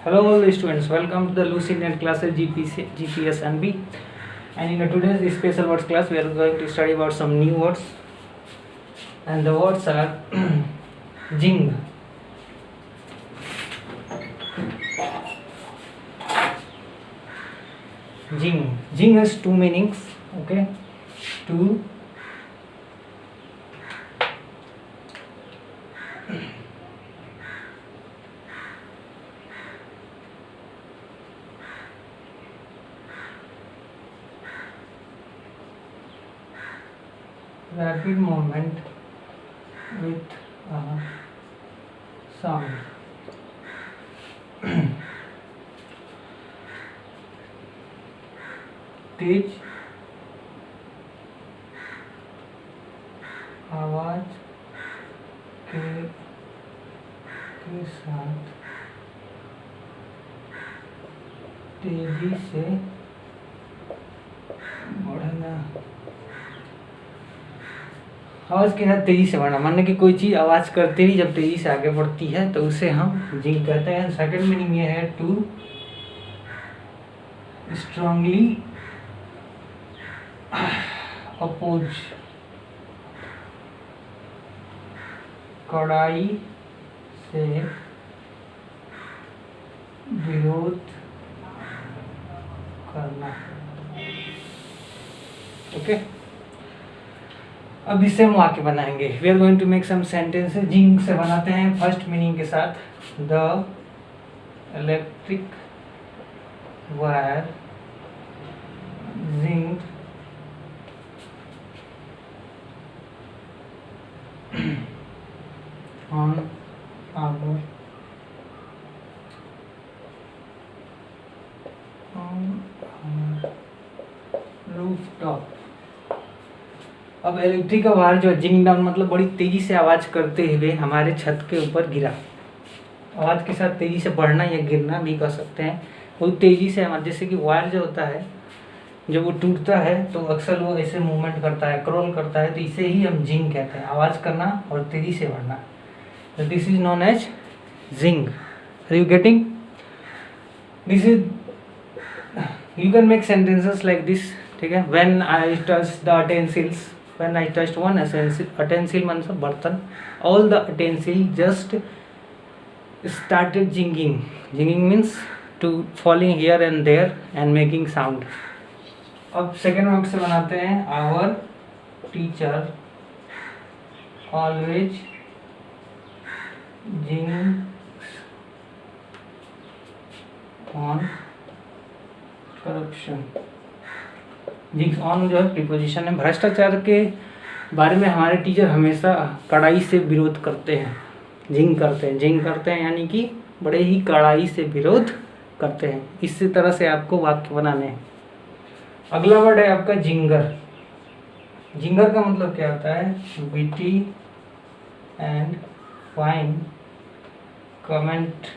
Hello all students, welcome to the Lucid Net classes GPS and B. And in today's special words class, we are going to study about some new words. And the words are jing. Jing. Jing has two meanings. Okay, two. Rapid movement with a sound. तेज आवाज के साथ तेजी से बढ़ना। आवाज के साथ तेजी से बढ़ना मानने की कोई चीज आवाज करते ही जब तेजी से आगे बढ़ती है तो उसे हम जिंग कहते हैं। सेकंड मीनिंग ये है टू स्ट्रांगली अपोज, कड़ाई से विरोध करना। ओके, अब इससे हम वाक्य बनाएंगे। We are going to make some sentences. Zing से बनाते हैं फर्स्ट मीनिंग के साथ। The electric wire zing on our rooftop। अब इलेक्ट्रिक का वायर जो जिंग डाउन मतलब बड़ी तेजी से आवाज करते हुए हमारे छत के ऊपर गिरा। आवाज के साथ तेजी से बढ़ना या गिरना भी कह सकते हैं। बहुत तेजी से जैसे कि वायर जो होता है जब वो टूटता है तो अक्सर वो ऐसे मूवमेंट करता है, क्रॉल करता है, तो इसे ही हम जिंग कहते हैं। आवाज करना और तेजी से बढ़ना। So this is known as zing. Are you getting? This is, you can make sentences like this. ठीक है? When I touched the utensils, when I touched one utensil मतलब बर्तन, all the utensil just started jinging. Jinging means to falling here and there and making sound. अब second word से बनाते हैं our teacher always jinx on corruption। Jinx on जो है preposition है। भ्रष्टाचार के बारे में हमारे टीचर हमेशा कड़ाई से विरोध करते हैं। जिंग करते हैं यानी कि बड़े ही कड़ाई से विरोध करते हैं। इसी तरह से आपको वाक्य बनाने हैं। अगला वर्ड है आपका जिंगर। जिंगर का मतलब क्या होता है? Witty and fine comment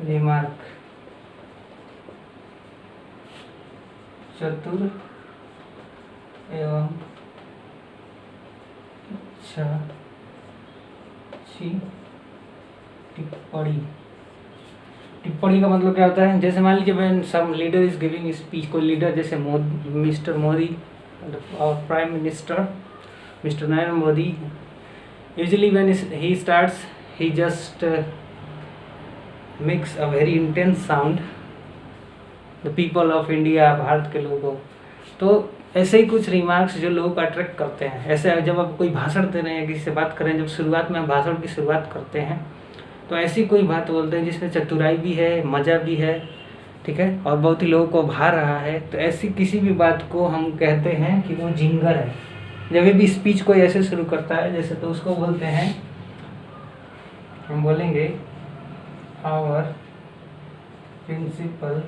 remark, चतुर एवं अच्छी टिप्पणी। टिप्पणी का मतलब क्या होता है? जैसे मान लीजिए when some leader is giving speech, कोई लीडर जैसे मिस्टर मोदी और prime minister mister Narendra Modi, usually when he starts he just makes a very intense sound, the people of India, Bharat के लोगों। तो ऐसे ही कुछ रिमार्क्स जो लोगों को अट्रैक्ट करते हैं। ऐसे जब आप कोई भाषण दे रहे हैं, किसी से बात कर रहे हैं, जब शुरुआत में भाषण की शुरुआत करते हैं तो ऐसी कोई बात बोलते हैं जिसमें चतुराई भी है, मज़ा भी है, ठीक है, और बहुत ही लोगों को भा रहा है। तो ऐसी किसी भी बात को हम कहते हैं कि वो जिंगर है। जब भी स्पीच कोई ऐसे शुरू करता है जैसे, तो उसको बोलते हैं, हम बोलेंगे our principal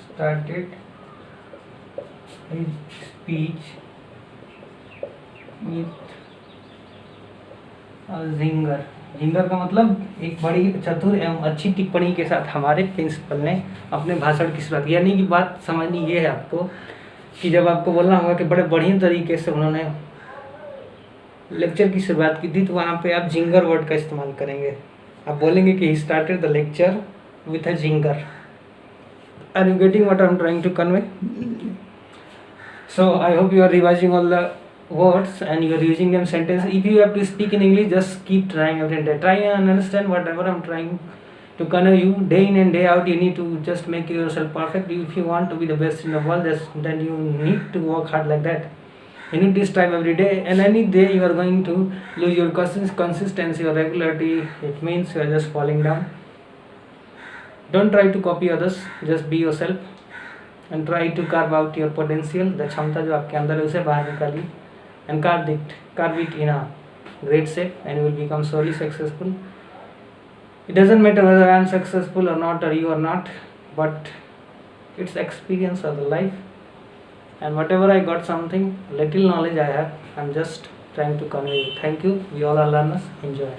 started his speech with a zinger. Zinger का मतलब एक बड़ी चतुर एवं अच्छी टिप्पणी के साथ हमारे प्रिंसिपल ने अपने भाषण की शुरुआत। यानी कि बात समझनी ये है आपको कि जब आपको बोलना होगा कि बड़े बढ़िया तरीके से उन्होंने लेक्चर की शुरुआत की थी, तो वहाँ पे आप जिंगर वर्ड का इस्तेमाल करेंगे। आप बोलेंगे कि he started the lecture with a jinger. Are you getting what I'm trying to convey? So I hope you are revising all the words and you are using them sentence. If you have to speak in English, just keep trying every day. Try and understand whatever I'm trying to convey you. Day in and day out, you need to just make yourself perfect. If you want to be the best in the world, then you need to work hard like that. You need to strive every day, and any day you are going to lose your consistency or regularity. It means you are just falling down. Don't try to copy others, just be yourself and try to carve out your potential, the क्षमता जो आपके अंदर है उसे बाहर निकालिए, and carve it in a great shape and you will become solely successful. It doesn't matter whether I am successful or not, or you are not, but it's experience of the life, and whatever I got, something little knowledge I have, I'm just trying to convey. Thank you. We all are learners. Enjoy.